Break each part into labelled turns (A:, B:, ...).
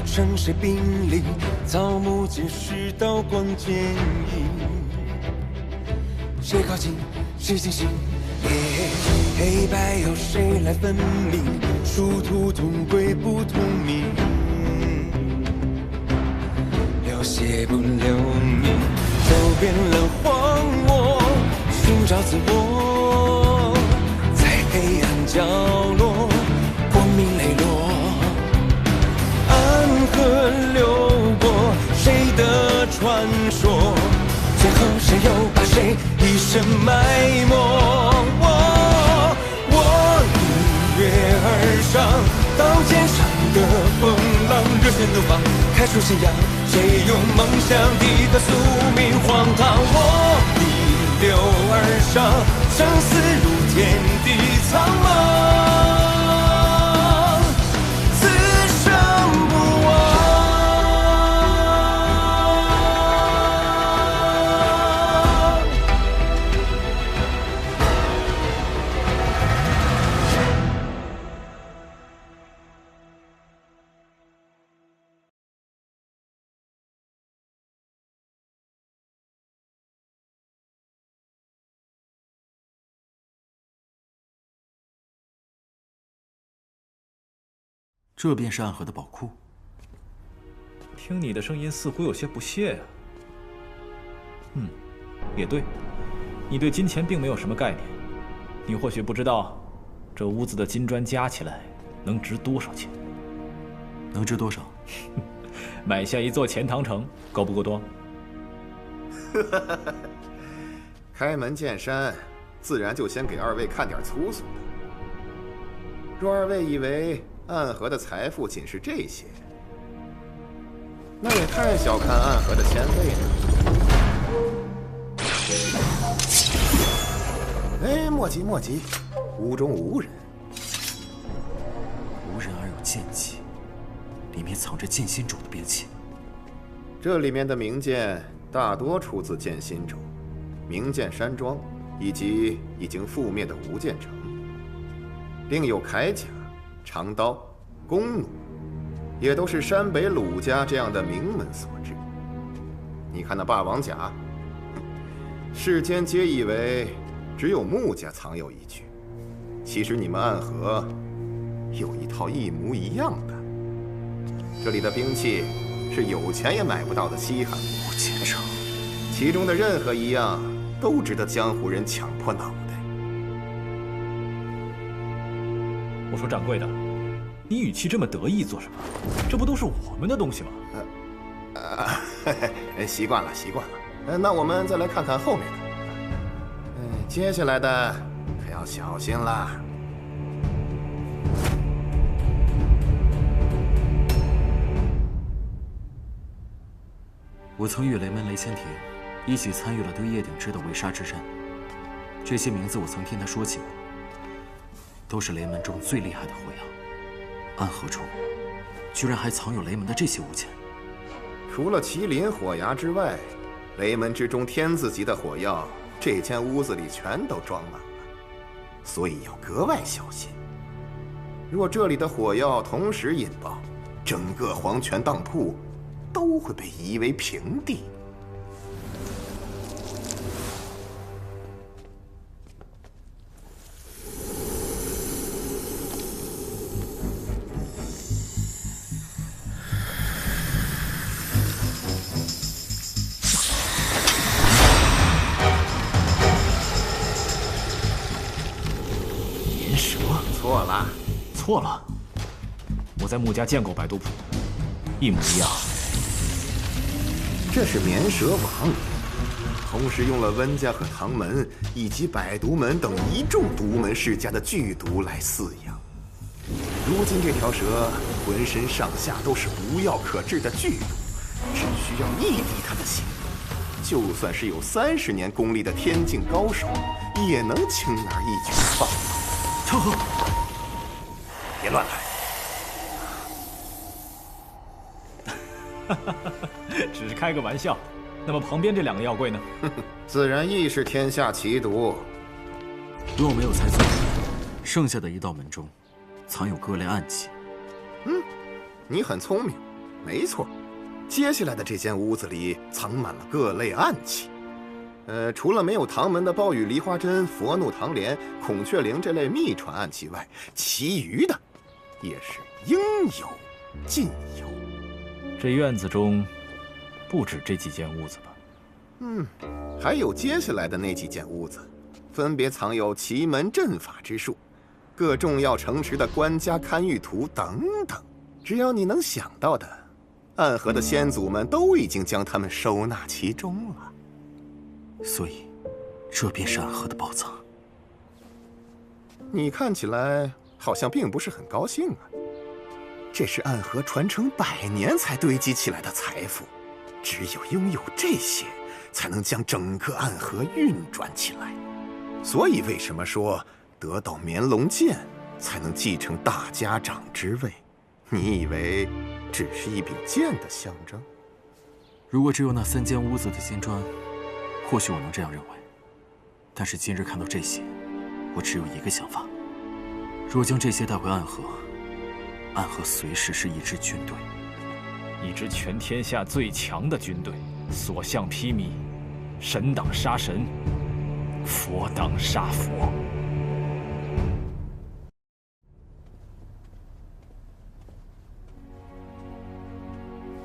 A: 乘谁并立？草木皆是刀光剑影。谁靠近，谁先行？黑白由谁来分明？殊途同归不同命。流血不留名，走遍了荒漠，寻找自我，在黑暗角落，光明磊落。暗河流过谁的传说？最后谁又把谁一生埋没？我一跃而上，刀尖上的风浪，热血怒放，开出信仰。谁用梦想抵得宿命荒唐？我逆流而上，生死如天地苍茫。
B: 这便是暗河的宝库。
C: 听你的声音似乎有些不屑啊。也对，你对金钱并没有什么概念。你或许不知道，这屋子的金砖加起来能值多少钱？
B: 能值多少？
C: 买下一座钱塘城，够不够多？
D: 开门见山，自然就先给二位看点粗俗的。若二位以为暗河的财富仅是这些，那也太小看暗河的前辈了。哎，莫急莫急，屋中无人。
B: 无人而有剑气，里面藏着剑心冢的兵器。
D: 这里面的名剑大多出自剑心冢、名剑山庄以及已经覆灭的无剑城，另有铠甲、长刀、弓弩，也都是山北鲁家这样的名门所制。你看那霸王甲，世间皆以为只有穆家藏有一具，其实你们暗河有一套一模一样的。这里的兵器是有钱也买不到的稀罕物，
B: 无剑城，
D: 其中的任何一样都值得江湖人抢破脑袋。
C: 我说掌柜的，你语气这么得意做什么？这不都是我们的东西吗？
D: 习惯了，习惯了。那我们再来看看后面的。接下来的可要小心了。
B: 我曾与雷门雷千铁一起参与了对叶鼎之的围杀之战，这些名字我曾听他说起过，都是雷门中最厉害的火药。暗河中居然还藏有雷门的这些物件。
D: 除了麒麟火牙之外，雷门之中天字级的火药，这间屋子里全都装满了，所以要格外小心。若这里的火药同时引爆，整个黄泉当铺都会被夷为平地。
C: 银蛇？
D: 错了，
C: 错了，我在穆家见过百毒谱，一模一样。
D: 这是绵蛇王，同时用了温家和唐门以及百毒门等一众独门世家的剧毒来饲养。如今这条蛇浑身上下都是无药可治的剧毒，只需要一滴它的血，就算是有30年功力的天境高手，也能轻而易举放倒。
C: 秋河，
D: 别乱来！
C: 只是开个玩笑。那么旁边这2个药柜呢？
D: 自然亦是天下奇毒。
B: 若我没有猜错，剩下的一道门中藏有各类暗器。
D: 你很聪明，没错，接下来的这间屋子里藏满了各类暗器。除了没有唐门的暴雨梨花针、佛怒唐莲、孔雀翎这类秘传暗器外，其余的也是应有尽有。
C: 这院子中不止这几间屋子吧？
D: 还有接下来的那几间屋子，分别藏有奇门阵法之术、各重要城池的官家堪舆图等等。只要你能想到的，暗河的先祖们都已经将它们收纳其中了。
B: 所以，这便是暗河的宝藏。
D: 你看起来好像并不是很高兴啊。这是暗河传承100年才堆积起来的财富，只有拥有这些，才能将整个暗河运转起来。所以为什么说得到绵龙剑才能继承大家长之位？你以为只是一柄剑的象征？
B: 如果只有那3间屋子的金砖，或许我能这样认为。但是今日看到这些，我只有一个想法：若将这些带回暗河，暗河随时是一支军队，
C: 一支全天下最强的军队，所向披靡，神挡杀神，佛挡杀佛。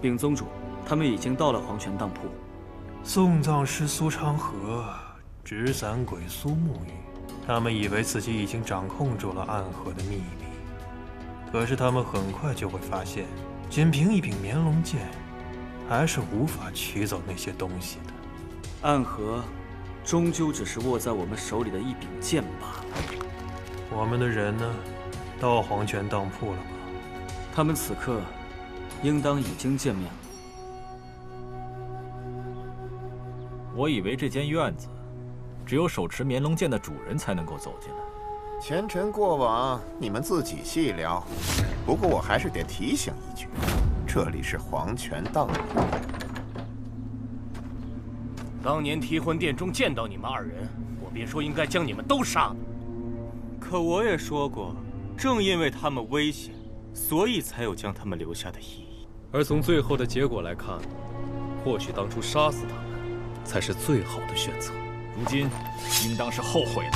E: 禀宗主，他们已经到了黄泉当铺。
F: 送葬师苏昌河，纸伞鬼苏沐雨，他们以为自己已经掌控住了暗河的秘密，可是他们很快就会发现，仅凭一柄绵龙剑，还是无法取走那些东西的。
E: 暗河，终究只是握在我们手里的一柄剑罢了。
F: 我们的人呢？到黄泉当铺了吗？
E: 他们此刻，应当已经见面了。
C: 我以为这间院子，只有手持绵龙剑的主人才能够走进来。
D: 前尘过往，你们自己细聊。不过我还是得提醒一句，这里是黄泉当铺。
G: 当年提魂殿中见到你们2人，我便说应该将你们都杀了。
H: 可我也说过，正因为他们危险，所以才有将他们留下的意义。
I: 而从最后的结果来看，或许当初杀死他们才是最好的选择。
C: 如今应当是后悔了。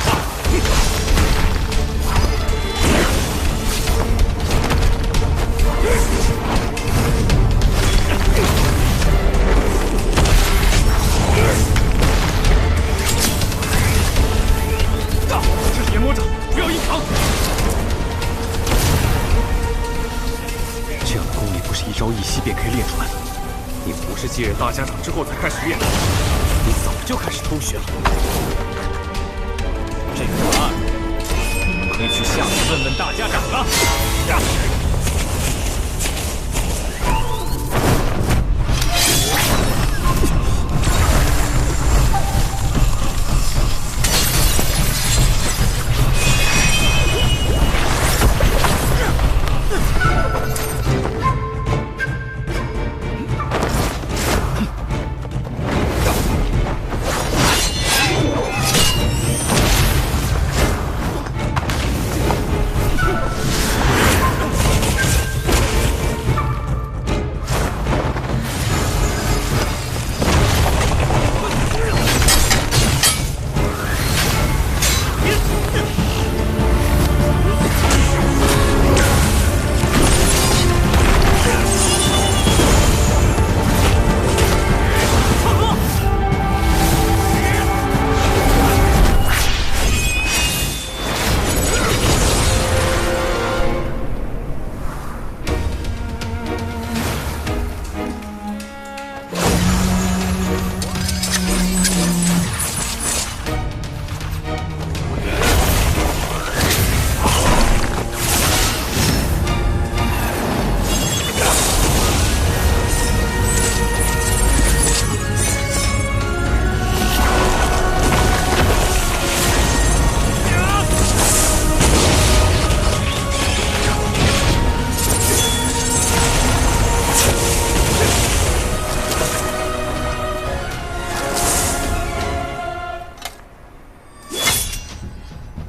G: 这是阎魔掌，不要硬扛。
H: 这样的功力不是一朝一夕便可以练出来的。你不是继任大家长之后才开始练的，你早就开始偷学了。
C: 这个答案，你们可以去下面问问大家长了。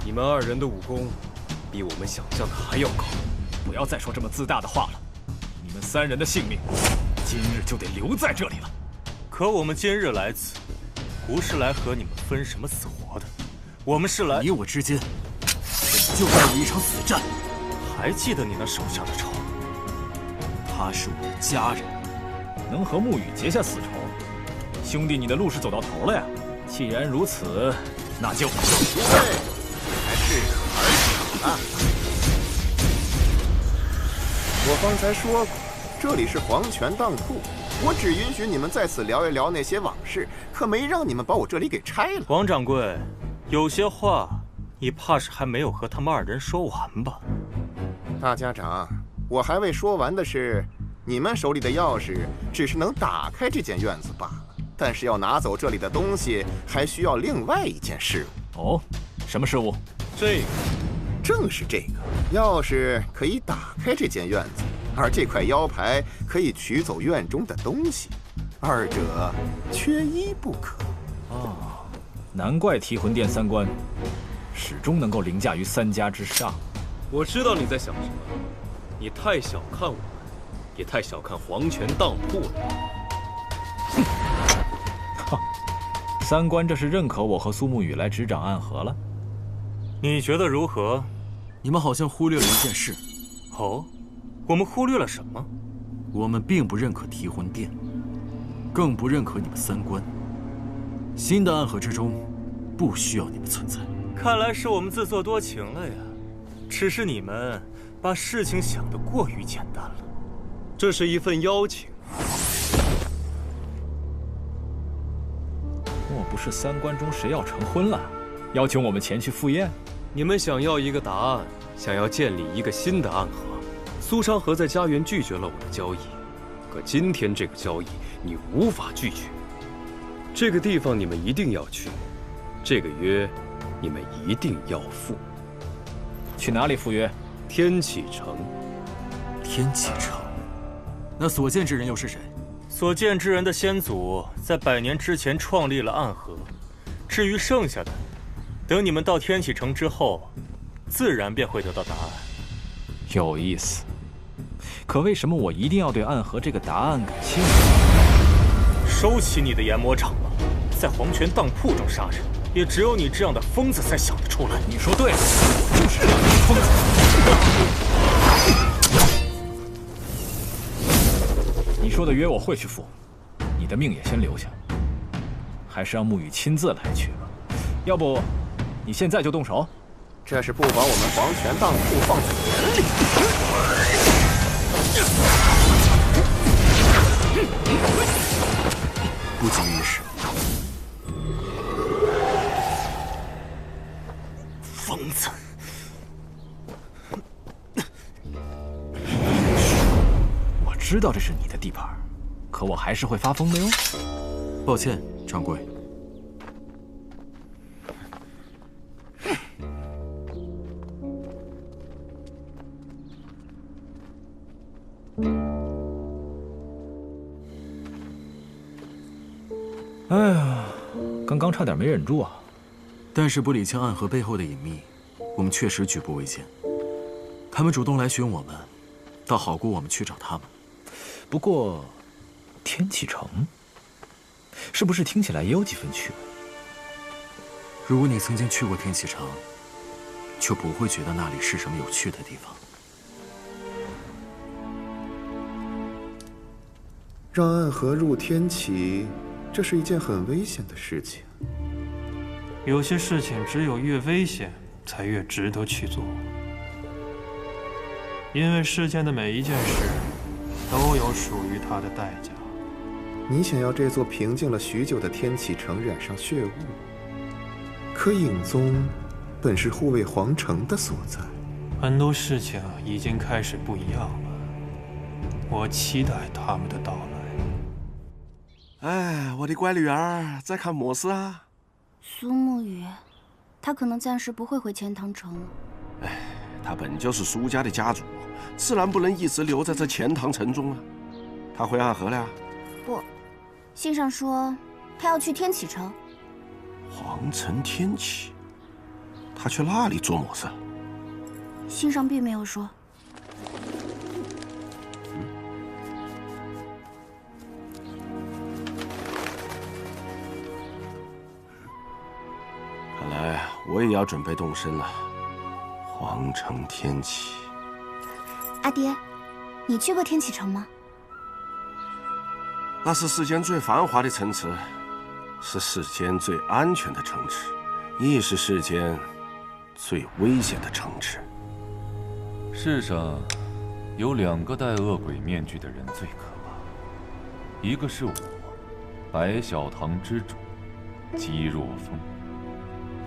H: 你们2人的武功，比我们想象的还要高。
C: 不要再说这么自大的话了。你们3人的性命，今日就得留在这里了。
G: 可我们今日来此，不是来和你们分什么死活的，我们是来……
B: 你我之间，本就该有一场死战。
G: 还记得你那手下的仇？
B: 他是我的家人，
C: 能和沐雨结下死仇，兄弟，你的路是走到头了呀。既然如此，那就……
D: 诸位，还适可而止了。我方才说过，这里是黄泉当铺，我只允许你们在此聊一聊那些往事，可没让你们把我这里给拆了。
G: 王掌柜，有些话，你怕是还没有和他们2人说完吧？
D: 大家长，我还未说完的是，你们手里的钥匙只是能打开这间院子罢了，但是要拿走这里的东西，还需要另外一件事物。
C: 哦，什么事物？
G: 这个，
D: 正是这个钥匙可以打开这间院子，而这块腰牌可以取走院中的东西，二者缺一不可。
C: 哦，难怪提魂殿3关始终能够凌驾于3家之上。
I: 我知道你在想什么，你太小看我们，也太小看黄泉当铺了。
C: 哼，哈，3关这是认可我和苏沐雨来执掌暗河了？
G: 你觉得如何？
B: 你们好像忽略了一件事。
G: 哦，我们忽略了什么？
B: 我们并不认可提魂殿，更不认可你们3关。新的暗河之中，不需要你们存在。
G: 看来是我们自作多情了呀。只是你们把事情想得过于简单了。
I: 这是一份邀请。
C: 莫不是3关中谁要成婚了，邀请我们前去赴宴？
I: 你们想要一个答案，想要建立一个新的暗河。苏昌河在家园拒绝了我的交易，可今天这个交易你无法拒绝。这个地方你们一定要去，这个约你们一定要赴。
C: 去哪里赴约？
I: 天启城。
B: 天启城？那所见之人又是谁？
G: 所见之人的先祖在100年之前创立了暗河，至于剩下的，等你们到天启城之后，自然便会得到答案。
C: 有意思。可为什么我一定要对暗河这个答案感兴趣？
G: 收起你的研磨厂吧，在黄泉当铺中杀人，也只有你这样的疯子才想得出来。
C: 你说对了，我就是这样的疯子。你说的约我会去赴，你的命也先留下，还是让沐雨亲自来去吧。要不，你现在就动手？
D: 这是不把我们黄泉当铺放在眼里。
B: 不经一事。
G: 疯子！
C: 我知道这是你的地盘，可我还是会发疯的哟。
B: 抱歉，掌柜。
C: 哎呀，刚刚差点没忍住啊！
B: 但是不理清暗河背后的隐秘，我们确实举步维艰。他们主动来寻我们，倒好过我们去找他们。
C: 不过，天启城是不是听起来也有几分趣味？
B: 如果你曾经去过天启城，就不会觉得那里是什么有趣的地方。
D: 让暗河入天启，这是一件很危险的事情。
F: 有些事情只有越危险，才越值得去做。因为世间的每一件事，都有属于它的代价。
D: 你想要这座平静了许久的天启城染上血雾，可影宗本是护卫皇城的所在。
F: 很多事情已经开始不一样了，我期待他们的到来。
J: 哎，我的乖女儿，在看么事啊？
K: 苏沐雨，她可能暂时不会回钱塘城了。
J: 哎，她本就是苏家的家主，自然不能一直留在这钱塘城中啊。她回暗河了？
K: 不，信上说她要去天启城。
J: 皇城天启，她去那里做么事？
K: 信上并没有说。
J: 我也要准备动身了。皇城天启，
K: 阿爹，你去过天启城吗？
J: 那是世间最繁华的城池，是世间最安全的城池，亦是世间最危险的城池。
L: 世上有2个戴恶鬼面具的人最可怕，一个是我，白小堂之主姬若风，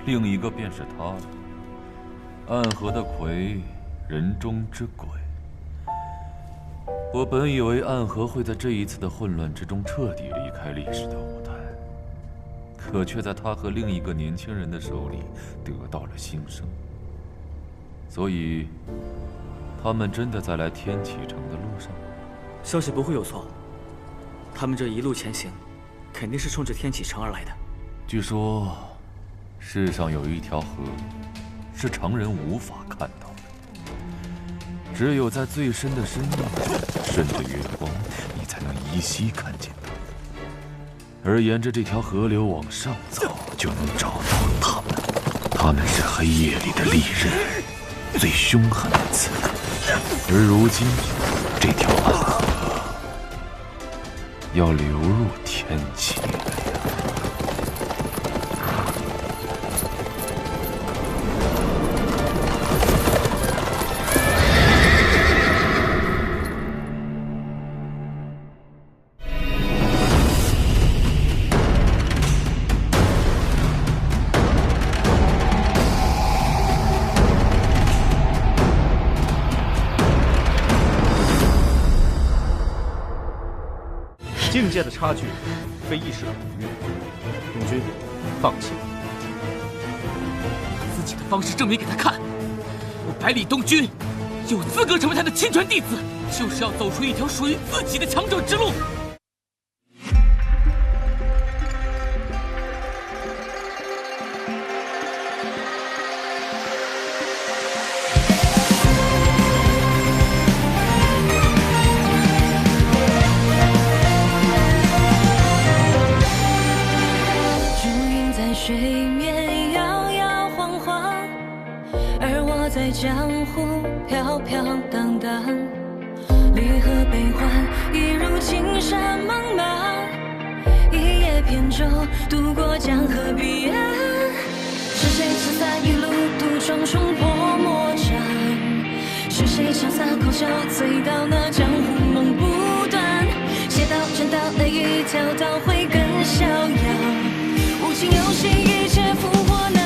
L: 另一个便是他了，暗河的魁，人中之鬼。我本以为暗河会在这一次的混乱之中彻底离开历史的舞台，可却在他和另一个年轻人的手里得到了新生。所以，他们真的在来天启城的路上？
E: 消息不会有错，他们这一路前行，肯定是冲着天启城而来的。
L: 据说，世上有一条河，是常人无法看到的。只有在最深的深夜，顺着月光，你才能依稀看见它。而沿着这条河流往上走，就能找到他们。他们是黑夜里的利刃，最凶狠的刺客。而如今，这条暗河要流入天启了呀！
H: 境界的差距非一时可逾，东君，放弃吧。
M: 自己的方式证明给他看，我百里东君有资格成为他的亲传弟子，就是要走出一条属于自己的强者之路。
N: 水面摇摇晃晃，而我在江湖飘飘荡荡，离合悲欢一如青山茫茫，一叶扁舟渡过江河彼岸，是谁撑伞一路独闯冲破魔障，是谁潇洒狂笑醉到那江湖梦不断，写到真到哪一条道会更逍遥，无情游戏，一切复活。